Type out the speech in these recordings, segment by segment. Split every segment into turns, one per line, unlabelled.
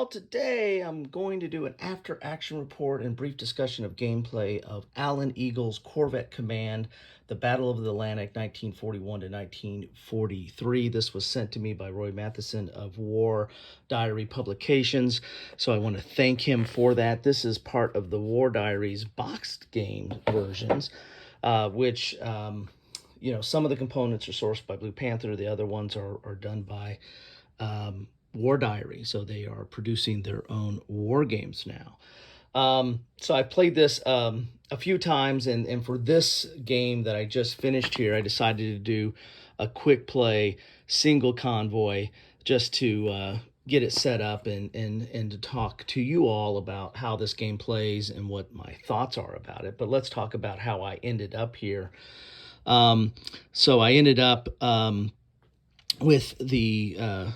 y'all. Today I'm going to do an after action report and brief discussion of gameplay of Alan Eagle's Corvette Command, the Battle of the Atlantic 1941 to 1943. This was sent to me by Roy Matheson of War Diary Publications, so I want to thank him for that. This is part of the War Diaries boxed game versions, which some of the components are sourced by Blue Panther. The other ones are done by War Diary, so they are producing their own war games now. So I played this a few times, and for this game that I just finished here, I decided to do a quick play single convoy just to get it set up and to talk to you all about how this game plays and what my thoughts are about it. But let's talk about how I ended up here. So I ended up with the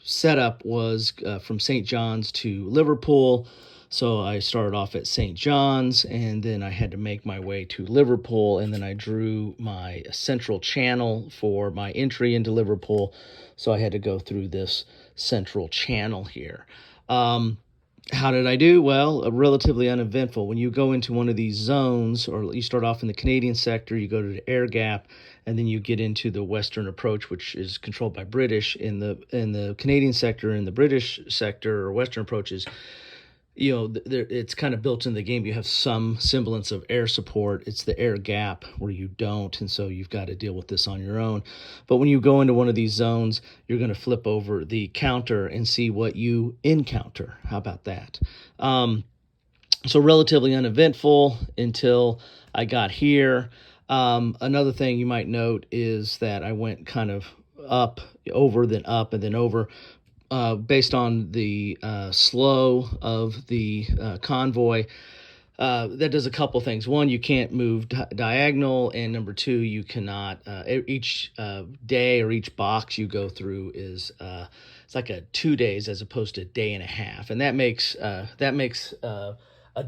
setup was from St. John's to Liverpool. So I started off at St. John's, and then I had to make my way to Liverpool, and then I drew my central channel for my entry into Liverpool. So I had to go through this central channel here. How did I do? Well, relatively uneventful. When you go into one of these zones, or you start off in the Canadian sector, you go to the air gap, and then you get into the western approach, which is controlled by British. In the Canadian sector and the British sector or western approaches, it's kind of built in the game. You have some semblance of air support. It's the air gap where you don't, and so you've got to deal with this on your own. But when you go into one of these zones, you're going to flip over the counter and see what you encounter. How about that? So relatively uneventful until I got here. Another thing you might note is that I went kind of up, and then over. Based on the slow of the convoy, that does a couple things. One, you can't move diagonal, and number two, you cannot. Each day or each box you go through is it's like 2 days as opposed to a day and a half, and that makes a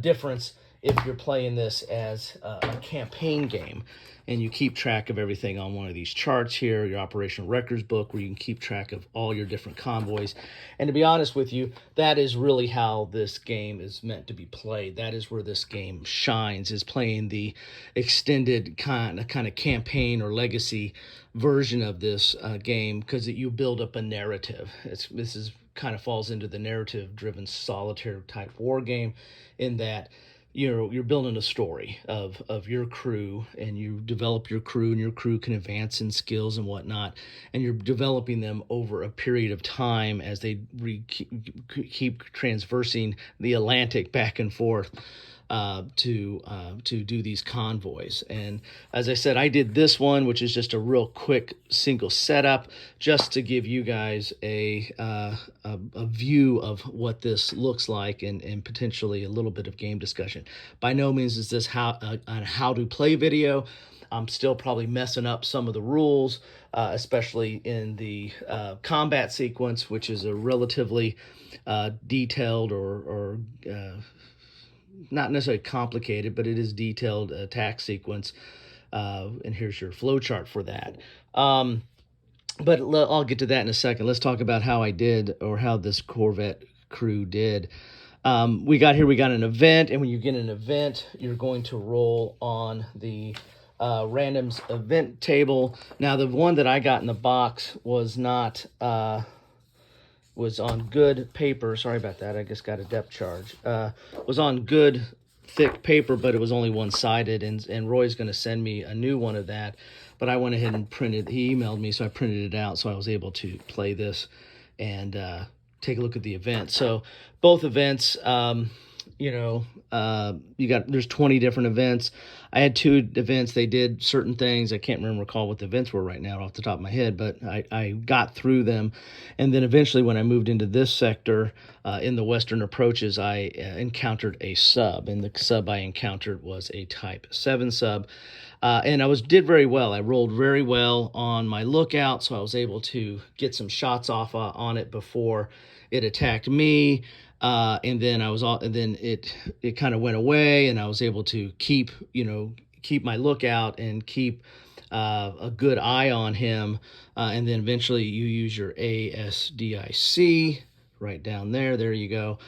difference if you're playing this as a campaign game, and you keep track of everything on one of these charts here, your operational records book, where you can keep track of all your different convoys. And to be honest with you, that is really how this game is meant to be played. That is where this game shines, is playing the extended kind of campaign or legacy version of this game, because you build up a narrative. This is kind of falls into the narrative-driven solitaire type war game, in that you're building a story of your crew, and you develop your crew, and your crew can advance in skills and whatnot, and you're developing them over a period of time as they keep traversing the Atlantic back and forth to do these convoys. And as I said, I did this one, which is just a real quick single setup, just to give you guys a view of what this looks like, and potentially a little bit of game discussion. By no means is this a how to play video. I'm still probably messing up some of the rules, especially in the combat sequence, which is a relatively detailed or not necessarily complicated, but it is detailed attack sequence. And here's your flowchart for that. But I'll get to that in a second. Let's talk about how I did, or how this Corvette crew did. We got an event, and when you get an event, you're going to roll on the randoms event table. Now, the one that I got in the box was not was on good paper. Sorry about that. I just got a depth charge. Was on good thick paper, but it was only one-sided, and Roy's going to send me a new one of that. But I went ahead and he emailed me, so I printed it out, so I was able to play this and take a look at the event. So both events, there's 20 different events. I had 2 events. They did certain things. I can't recall what the events were right now off the top of my head, but I got through them. And then eventually, when I moved into this sector in the western approaches, I encountered a sub, and the sub I encountered was a Type 7 sub. And I did very well. I rolled very well on my lookout, so I was able to get some shots off on it before it attacked me. And then it kind of went away, and I was able to keep my lookout and keep a good eye on him. And then eventually you use your ASDIC right down there. There you go.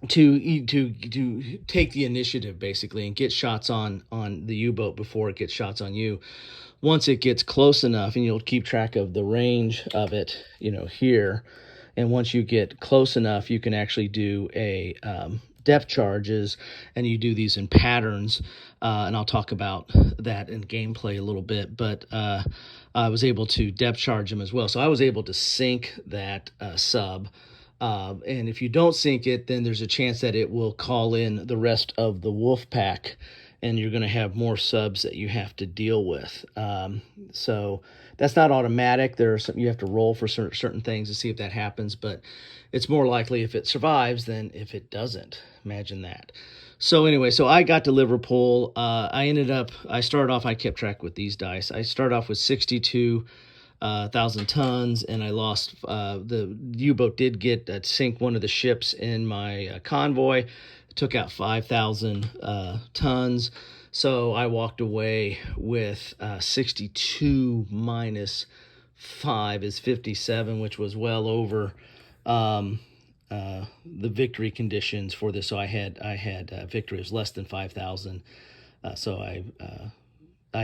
To take the initiative basically and get shots on the U-boat before it gets shots on you. Once it gets close enough, and you'll keep track of the range of it, here. And once you get close enough, you can actually do a depth charges, and you do these in patterns. And I'll talk about that in gameplay a little bit. But I was able to depth charge them as well. So I was able to sink that sub. And if you don't sink it, then there's a chance that it will call in the rest of the wolf pack, and you're going to have more subs that you have to deal with. So that's not automatic. You have to roll for certain things to see if that happens, but it's more likely if it survives than if it doesn't. Imagine that. So anyway, so I got to Liverpool. I started off, I kept track with these dice. I started off with 62,000 tons, and I lost. The U-boat did get sink one of the ships in my convoy. It took out 5,000 tons. So I walked away with 62 minus 5 is 57, which was well over the victory conditions for this. So I had victory. It was less than 5,000. So I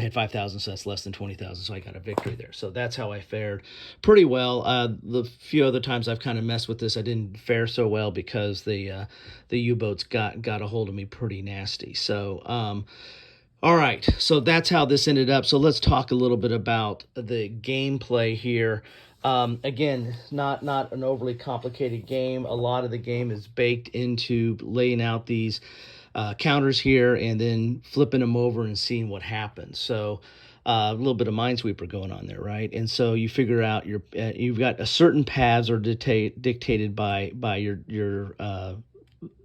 had 5,000, so that's less than 20,000, so I got a victory there. So that's how I fared pretty well. The few other times I've kind of messed with this, I didn't fare so well because the U-boats got a hold of me pretty nasty. So, all right, so that's how this ended up. So let's talk a little bit about the gameplay here. Again, not an overly complicated game. A lot of the game is baked into laying out these counters here and then flipping them over and seeing what happens. So a little bit of Minesweeper going on there, right? And so you figure out you've got a certain paths are dictated by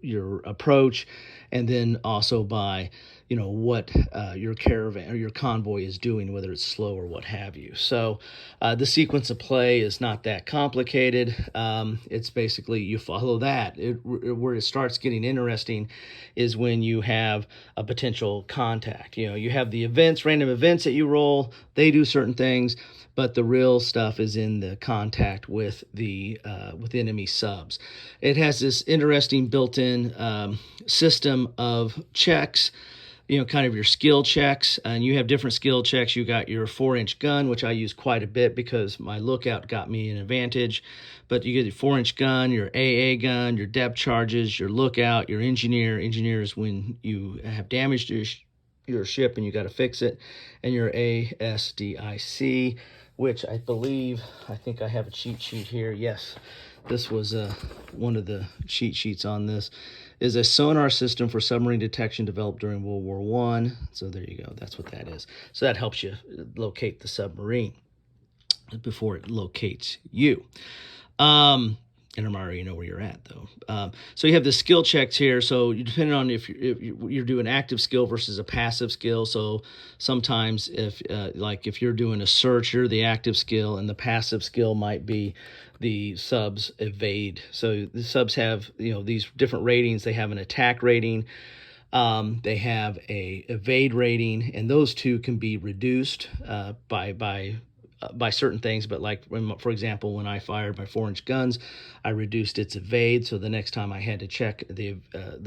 your approach, and then also by what your caravan or your convoy is doing, whether it's slow or what have you. So the sequence of play is not that complicated. It's basically you follow that. Where it starts getting interesting is when you have a potential contact. You have the random events that you roll. They do certain things, but the real stuff is in the contact with the enemy subs. It has this interesting built-in system of checks, kind of your skill checks, and you have different skill checks. You got your 4-inch gun, which I use quite a bit because my lookout got me an advantage, but you get your 4-inch gun, your AA gun, your depth charges, your lookout, your engineer. Engineer is when you have damage to your ship and you got to fix it, and your ASDIC, which I think I have a cheat sheet here. Yes, this was one of the cheat sheets on this, is a sonar system for submarine detection developed during World War I. So there you go. That's what that is. So that helps you locate the submarine before it locates you. And I'm already know where you're at, though. So you have the skill checks here. So depending on if you're doing active skill versus a passive skill. So sometimes if you're doing a search, you're the active skill, and the passive skill might be the subs evade. So the subs have these different ratings. They have an attack rating. They have a evade rating, and those two can be reduced by certain things, but for example, when I fired my 4-inch guns, I reduced its evade. So the next time I had to check the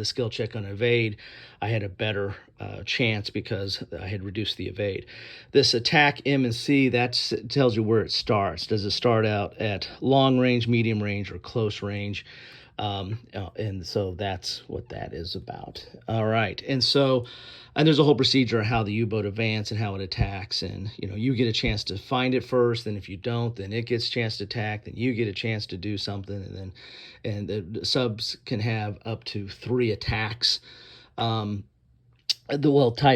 skill check on evade, I had a better chance because I had reduced the evade. This attack M and C, that tells you where it starts. Does it start out at long range, medium range, or close range? And so that's what that is about. All right. And there's a whole procedure of how the U-boat advances and how it attacks. And, you get a chance to find it first. And if you don't, then it gets a chance to attack. Then you get a chance to do something. And the subs can have up to 3 attacks. Type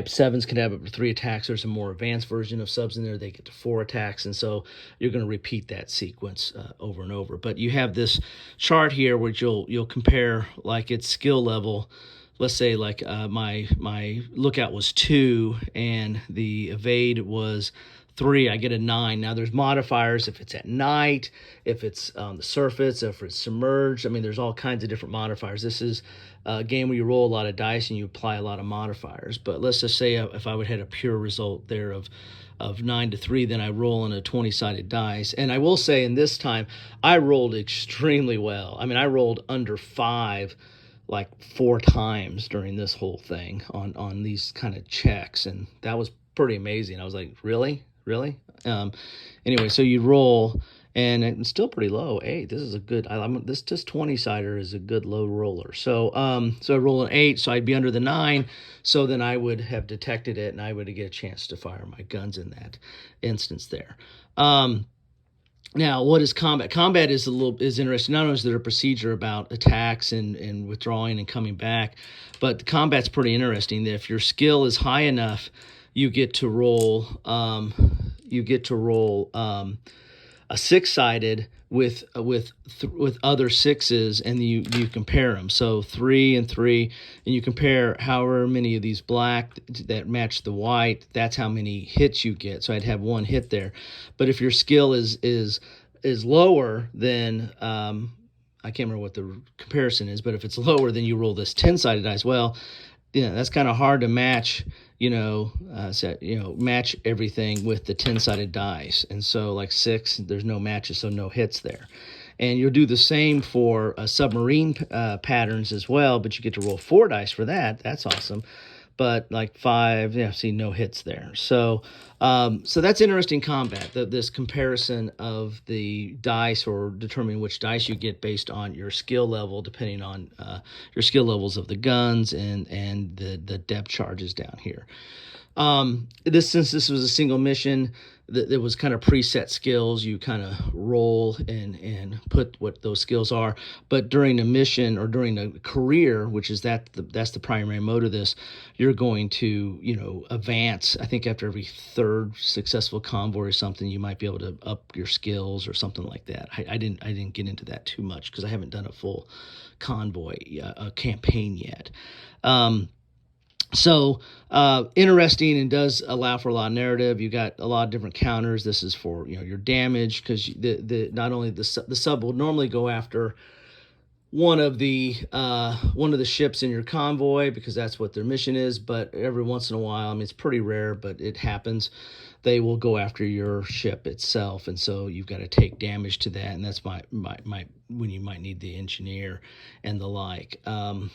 7s can have up to 3 attacks. There's a more advanced version of subs in there. They get to 4 attacks. And so you're going to repeat that sequence over and over. But you have this chart here which you'll compare its skill level. Let's say my lookout was 2 and the evade was 3, I get a 9. Now there's modifiers if it's at night, if it's on the surface, if it's submerged. I mean, there's all kinds of different modifiers. This is a game where you roll a lot of dice and you apply a lot of modifiers. But let's just say if I would had a pure result there of 9 to 3, then I roll on a 20-sided dice. And I will say in this time, I rolled extremely well. I mean, I rolled under 5 like 4 times during this whole thing on these kind of checks, and that was pretty amazing. I was like, really? Anyway, so you roll, and it's still pretty low. 8. This is a good. This 20-sider is a good low roller. So so I roll an 8, so I'd be under the 9. So then I would have detected it, and I would get a chance to fire my guns in that instance there. Now, what is combat? Combat is interesting. Not only is there a procedure about attacks and withdrawing and coming back, but the combat's pretty interesting. If your skill is high enough, you get to roll. A 6-sided with other 6s, and you compare them. So 3 and 3, and you compare however many of these black that match the white. That's how many hits you get. So I'd have 1 hit there. But if your skill is lower, then I can't remember what the comparison is. But if it's lower, then you roll this 10-sided dice. Well, that's kind of hard to match. Match everything with the 10-sided dice. And so like 6, there's no matches, so no hits there. And you'll do the same for submarine patterns as well, but you get to roll 4 dice for that. That's awesome. But like 5, see, no hits there. So so that's interesting combat, this comparison of the dice, or determining which dice you get based on your skill level, depending on your skill levels of the guns and the depth charges down here. Since this was a single mission, there was kind of preset skills. You kind of roll and put what those skills are. But during a mission or during a career, which is that's the primary mode of this, you're going to advance. I think after every 3rd successful convoy or something, you might be able to up your skills or something like that. I didn't get into that too much because I haven't done a full convoy campaign yet. So interesting, and does allow for a lot of narrative. You got a lot of different counters. This is for your damage, because not only the sub will normally go after one of the ships in your convoy, because that's what their mission is. But every once in a while, I mean, it's pretty rare, but it happens, they will go after your ship itself, and so you've got to take damage to that, and that's my when you might need the engineer and the like.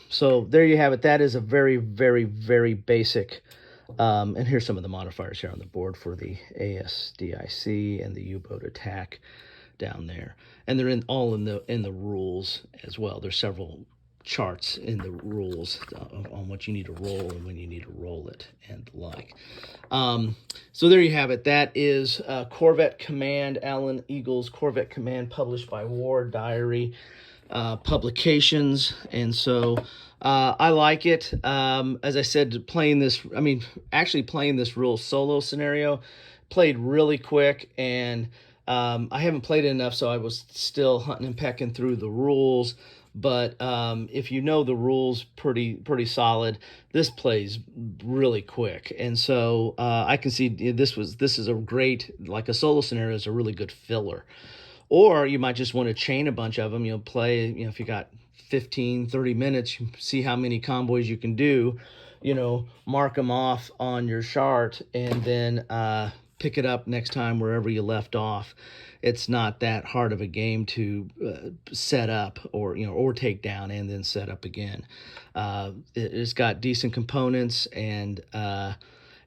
So there you have it. That is a very, very, very basic. And here's some of the modifiers here on the board for the ASDIC and the U-boat attack down there, and they're all in the rules as well. There's several charts in the rules on what you need to roll and when you need to roll it and the like. So there you have it. That is Corvette Command, Alan Eagle's Corvette Command, published by War Diary Publications. And so I like it. As I said, playing this real solo scenario, played really quick, and I haven't played it enough, so I was still hunting and pecking through the rules. But if you know the rules pretty solid, this plays really quick. And so I can see this is a great, like a solo scenario is a really good filler. Or you might just want to chain a bunch of them. Play, if you got 15, 30 minutes, see how many convoys you can do, mark them off on your chart, and then pick it up next time wherever you left off. It's not that hard of a game to set up or take down and then set up again. It's got decent components, and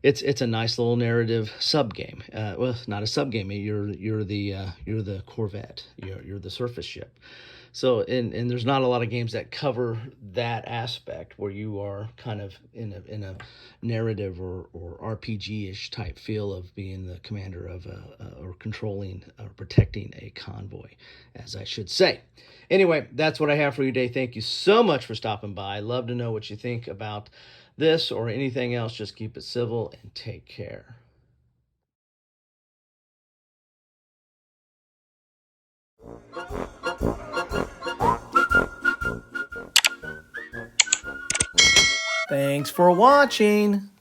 it's a nice little narrative sub game. Well, it's not a sub game. You're the Corvette. You're the surface ship. So and there's not a lot of games that cover that aspect, where you are kind of in a narrative or RPG-ish type feel of being the commander of or controlling or protecting a convoy, as I should say. Anyway, that's what I have for you today. Thank you so much for stopping by. I'd love to know what you think about this or anything else. Just keep it civil and take care. Thanks for watching.